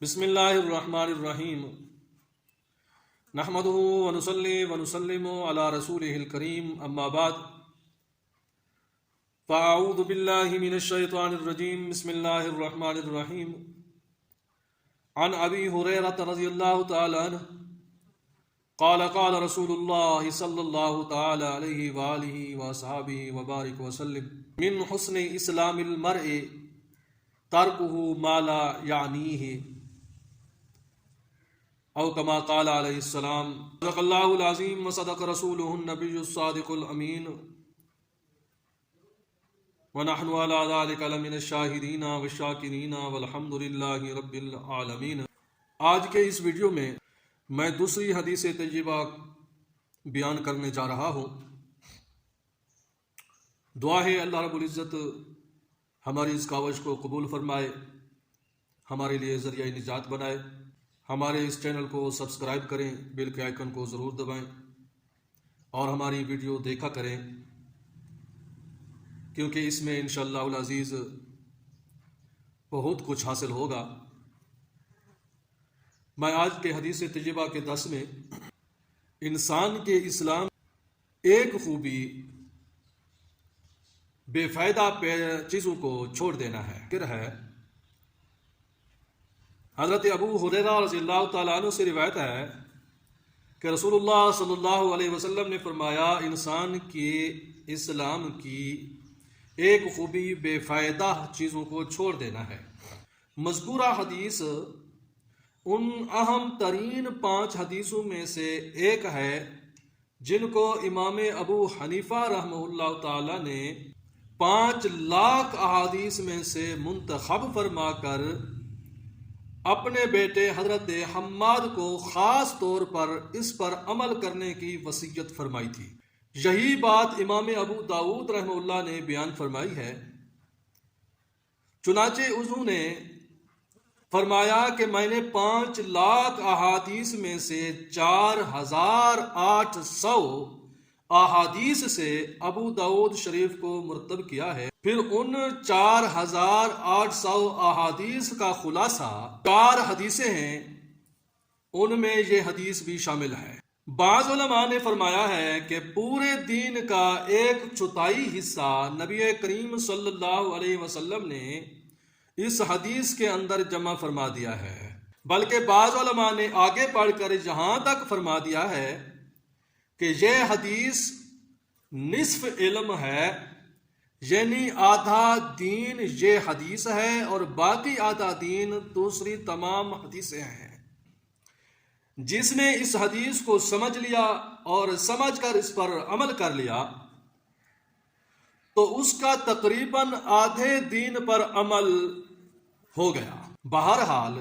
بسم اللہ الرحمن الرحیم نحمدہ ونصلی ونسلم علی رسولہ الکریم اما بعد فاعوذ باللہ من الشیطان الرجیم بسم اللہ الرحمن الرحیم عن ابی ہریرہ رضی اللہ تعالی عنہ قال قال رسول اللہ صلی اللہ تعالی علیہ وآلہ وصحبہ وبارک وسلم من حسن اسلام المرء ترکہ ما لا یعنیہ او کما قال علیہ السلام صدق اللہ العظیم وصدق رسولہ النبی الصادق الامین ونحن علی ذلک لمن الشاہدین والشاکرین والحمد للہ رب العالمین۔ آج کے اس ویڈیو میں دوسری حدیث طیبہ بیان کرنے جا رہا ہوں۔ دعا ہے اللہ رب العزت ہماری اس کاوش کو قبول فرمائے، ہمارے لیے ذریعہ نجات بنائے۔ ہمارے اس چینل کو سبسکرائب کریں، بیل کے آئیکن کو ضرور دبائیں اور ہماری ویڈیو دیکھا کریں، کیونکہ اس میں انشاءاللہ العزیز بہت کچھ حاصل ہوگا۔ میں آج کے حدیث طیبہ کے درس میں انسان کے اسلام ایک خوبی بے فائدہ چیزوں کو چھوڑ دینا ہے۔ حضرت ابو ہریرہ رضی اللہ تعالیٰ عنہ سے روایت ہے کہ رسول اللہ صلی اللہ علیہ وسلم نے فرمایا، انسان کے اسلام کی ایک خوبی بے فائدہ چیزوں کو چھوڑ دینا ہے۔ مذکورہ حدیث ان اہم ترین 5 حدیثوں میں سے ایک ہے جن کو امام ابو حنیفہ رحمہ اللہ تعالیٰ نے 5 لاکھ احادیث میں سے منتخب فرما کر اپنے بیٹے حضرت حماد کو خاص طور پر اس پر عمل کرنے کی وصیت فرمائی تھی۔ یہی بات امام ابو داؤد رحمہ اللہ نے بیان فرمائی ہے۔ چنانچہ انہوں نے فرمایا کہ میں نے 5 لاکھ احادیث میں سے 4800 احادیث سے ابو داؤد شریف کو مرتب کیا ہے۔ پھر ان 4800 احادیث کا خلاصہ 4 حدیثیں ہیں، ان میں یہ حدیث بھی شامل ہے۔ بعض علماء نے فرمایا ہے کہ پورے دین کا 1/4 حصہ نبی کریم صلی اللہ علیہ وسلم نے اس حدیث کے اندر جمع فرما دیا ہے، بلکہ بعض علماء نے آگے پڑھ کر یہاں تک فرما دیا ہے کہ یہ حدیث نصف علم ہے، یعنی آدھا دین یہ حدیث ہے اور باقی آدھا دین دوسری تمام حدیثیں ہیں۔ جس نے اس حدیث کو سمجھ لیا اور سمجھ کر اس پر عمل کر لیا تو اس کا تقریباً آدھے دین پر عمل ہو گیا۔ بہرحال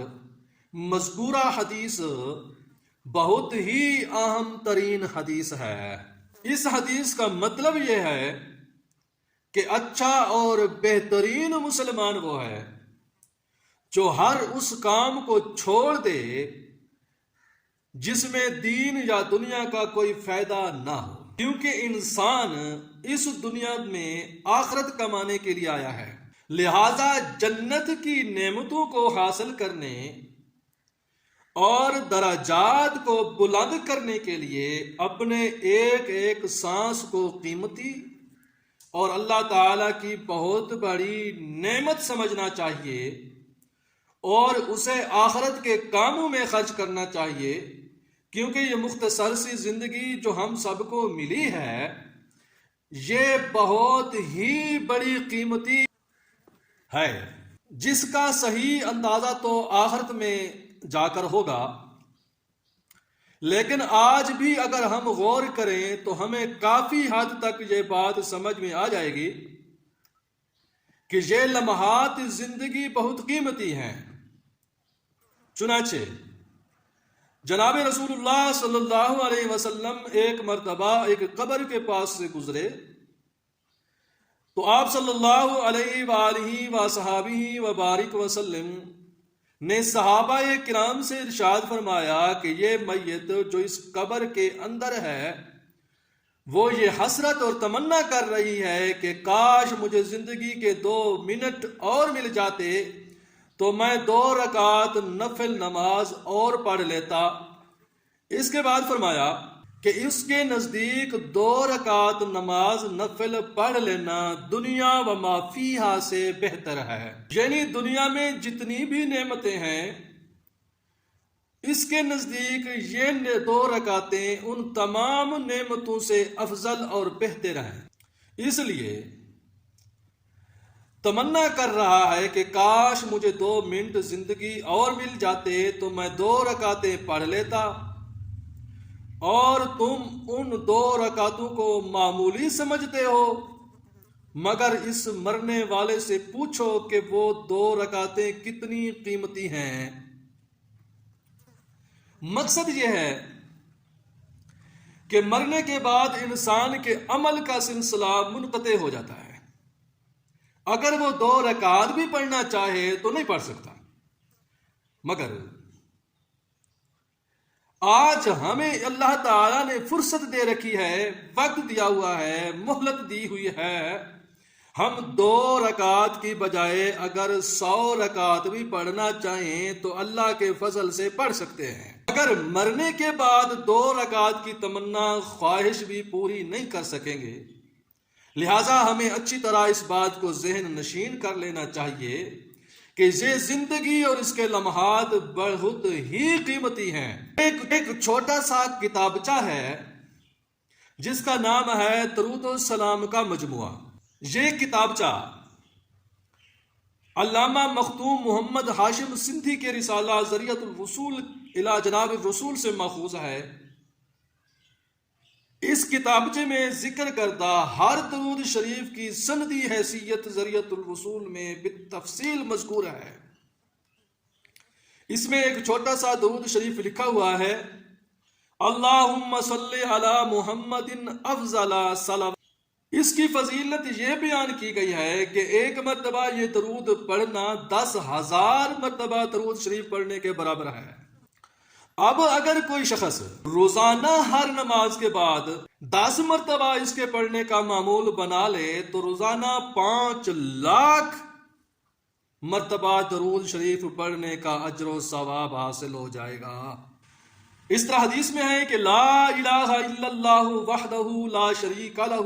مذکورہ حدیث بہت ہی اہم ترین حدیث ہے۔ اس حدیث کا مطلب یہ ہے کہ اچھا اور بہترین مسلمان وہ ہے جو ہر اس کام کو چھوڑ دے جس میں دین یا دنیا کا کوئی فائدہ نہ ہو، کیونکہ انسان اس دنیا میں آخرت کمانے کے لیے آیا ہے، لہذا جنت کی نعمتوں کو حاصل کرنے اور درجات کو بلند کرنے کے لیے اپنے ایک ایک سانس کو قیمتی اور اللہ تعالیٰ کی بہت بڑی نعمت سمجھنا چاہیے اور اسے آخرت کے کاموں میں خرچ کرنا چاہیے، کیونکہ یہ مختصر سی زندگی جو ہم سب کو ملی ہے یہ بہت ہی بڑی قیمتی ہے، جس کا صحیح اندازہ تو آخرت میں جا کر ہوگا۔ لیکن آج بھی اگر ہم غور کریں تو ہمیں کافی حد تک یہ بات سمجھ میں آ جائے گی کہ یہ لمحات زندگی بہت قیمتی ہیں۔ چنانچہ جناب رسول اللہ صلی اللہ علیہ وسلم ایک مرتبہ ایک قبر کے پاس سے گزرے تو آپ صلی اللہ علیہ وآلہ وصحبہ وبارک وسلم نے صحابہ کرام سے ارشاد فرمایا کہ یہ میت جو اس قبر کے اندر ہے وہ یہ حسرت اور تمنا کر رہی ہے کہ کاش مجھے زندگی کے 2 منٹ اور مل جاتے تو میں 2 رکعت نفل نماز اور پڑھ لیتا۔ اس کے بعد فرمایا کہ اس کے نزدیک 2 رکعت نماز نفل پڑھ لینا دنیا و ما فیہا سے بہتر ہے، یعنی دنیا میں جتنی بھی نعمتیں ہیں اس کے نزدیک یہ 2 رکعتیں ان تمام نعمتوں سے افضل اور بہتر ہیں۔ اس لیے تمنا کر رہا ہے کہ کاش مجھے 2 منٹ زندگی اور مل جاتے تو میں 2 رکعتیں پڑھ لیتا، اور تم ان 2 رکعتوں کو معمولی سمجھتے ہو، مگر اس مرنے والے سے پوچھو کہ وہ 2 رکعتیں کتنی قیمتی ہیں۔ مقصد یہ ہے کہ مرنے کے بعد انسان کے عمل کا سلسلہ منقطع ہو جاتا ہے۔ اگر وہ 2 رکعت بھی پڑھنا چاہے تو نہیں پڑھ سکتا، مگر آج ہمیں اللہ تعالیٰ نے فرصت دے رکھی ہے، وقت دیا ہوا ہے، مہلت دی ہوئی ہے۔ ہم 2 رکعت کی بجائے اگر 100 رکعت بھی پڑھنا چاہیں تو اللہ کے فضل سے پڑھ سکتے ہیں۔ اگر مرنے کے بعد 2 رکعت کی تمنا خواہش بھی پوری نہیں کر سکیں گے، لہٰذا ہمیں اچھی طرح اس بات کو ذہن نشین کر لینا چاہیے کہ یہ زندگی اور اس کے لمحات بہت ہی قیمتی ہیں۔ ایک چھوٹا سا کتابچہ ہے جس کا نام ہے درود و سلام کا مجموعہ۔ یہ کتابچہ علامہ مختوم محمد ہاشم سندھی کے رسالہ ذریعۃ الوصول الی جناب الرسول سے ماخوذ ہے۔ اس کتابچے میں ذکر کردہ ہر درود شریف کی سندی حیثیت ذریعۃ الوصول میں بالتفصیل مذکور ہے۔ اس میں ایک چھوٹا سا درود شریف لکھا ہوا ہے، اللہم صلی علی محمد افضل صلوات۔ اس کی فضیلت یہ بیان کی گئی ہے کہ 1 مرتبہ یہ درود پڑھنا 10,000 مرتبہ درود شریف پڑھنے کے برابر ہے۔ اب اگر کوئی شخص روزانہ ہر نماز کے بعد 10 مرتبہ اس کے پڑھنے کا معمول بنا لے تو روزانہ 5 لاکھ مرتبہ درود شریف پڑھنے کا اجر و ثواب حاصل ہو جائے گا۔ اس طرح حدیث میں ہے کہ لا الہ الا اللہ وحدہ لا شریک لہ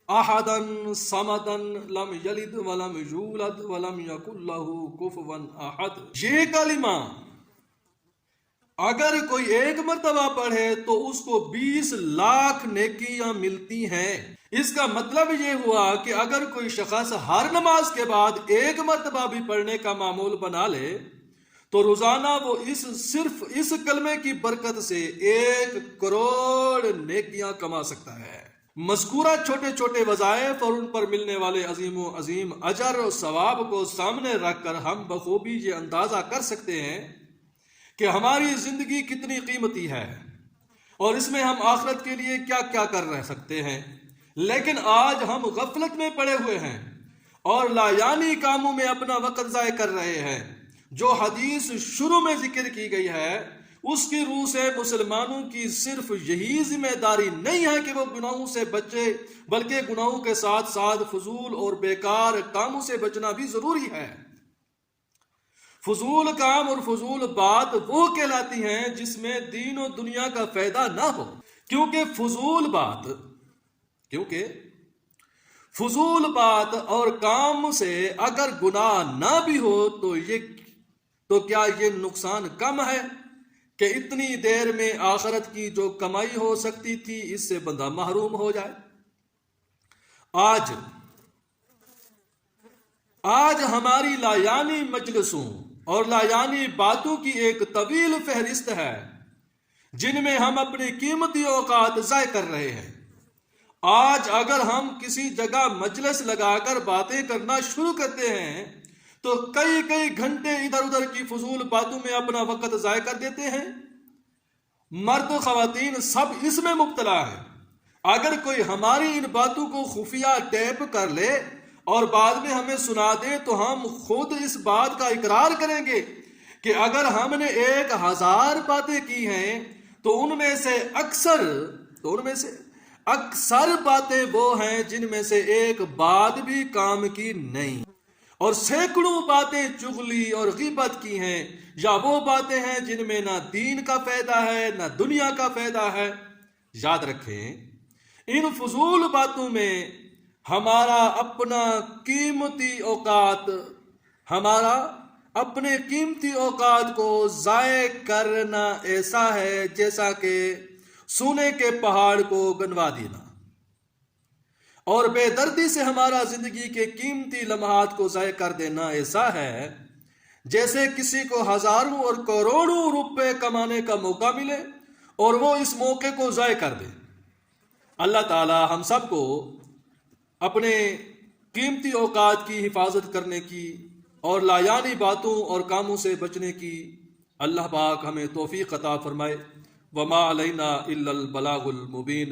احدا صمدا لم یلد ولم یولد ولم یکن لہ کفوا احد۔ یہ کلمہ اگر کوئی 1 مرتبہ پڑھے تو اس کو 20 لاکھ نیکیاں ملتی ہیں۔ اس کا مطلب یہ ہوا کہ اگر کوئی شخص ہر نماز کے بعد 1 مرتبہ بھی پڑھنے کا معمول بنا لے تو روزانہ وہ صرف اس کلمے کی برکت سے 1 کروڑ نیکیاں کما سکتا ہے۔ مذکورہ چھوٹے چھوٹے وظائف اور ان پر ملنے والے عظیم و عظیم اجر و ثواب کو سامنے رکھ کر ہم بخوبی یہ اندازہ کر سکتے ہیں کہ ہماری زندگی کتنی قیمتی ہے اور اس میں ہم آخرت کے لیے کیا کیا کر رہ سکتے ہیں۔ لیکن آج ہم غفلت میں پڑے ہوئے ہیں اور لایانی کاموں میں اپنا وقت ضائع کر رہے ہیں۔ جو حدیث شروع میں ذکر کی گئی ہے اس کی روح سے مسلمانوں کی صرف یہی ذمہ داری نہیں ہے کہ وہ گناہوں سے بچے، بلکہ گناہوں کے ساتھ ساتھ فضول اور بیکار کاموں سے بچنا بھی ضروری ہے۔ فضول کام اور فضول بات وہ کہلاتی ہیں جس میں دین و دنیا کا فائدہ نہ ہو، کیونکہ فضول بات اور کام سے اگر گناہ نہ بھی ہو تو کیا یہ نقصان کم ہے کہ اتنی دیر میں آخرت کی جو کمائی ہو سکتی تھی اس سے بندہ محروم ہو جائے۔ آج ہماری لایانی مجلسوں اور لایانی باتوں کی ایک طویل فہرست ہے جن میں ہم اپنی قیمتی اوقات ضائع کر رہے ہیں۔ آج اگر ہم کسی جگہ مجلس لگا کر باتیں کرنا شروع کرتے ہیں تو کئی گھنٹے ادھر ادھر کی فضول باتوں میں اپنا وقت ضائع کر دیتے ہیں۔ مرد و خواتین سب اس میں مبتلا ہیں۔ اگر کوئی ہماری ان باتوں کو خفیہ ٹیپ کر لے اور بعد میں ہمیں سنا دے تو ہم خود اس بات کا اقرار کریں گے کہ اگر ہم نے 1000 باتیں کی ہیں تو ان میں سے اکثر باتیں وہ ہیں جن میں سے ایک بات بھی کام کی نہیں۔ اور سینکڑوں باتیں چغلی اور غیبت کی ہیں، یا وہ باتیں ہیں جن میں نہ دین کا فائدہ ہے نہ دنیا کا فائدہ ہے۔ یاد رکھیں، ان فضول باتوں میں ہمارا اپنے قیمتی اوقات کو ضائع کرنا ایسا ہے جیسا کہ سونے کے پہاڑ کو گنوا دینا، اور بے دردی سے ہمارا زندگی کے قیمتی لمحات کو ضائع کر دینا ایسا ہے جیسے کسی کو ہزاروں اور کروڑوں روپے کمانے کا موقع ملے اور وہ اس موقع کو ضائع کر دے۔ اللہ تعالی ہم سب کو اپنے قیمتی اوقات کی حفاظت کرنے کی اور لایانی باتوں اور کاموں سے بچنے کی اللہ پاک ہمیں توفیق عطا فرمائے۔ وما علینا الا البلاغ المبین۔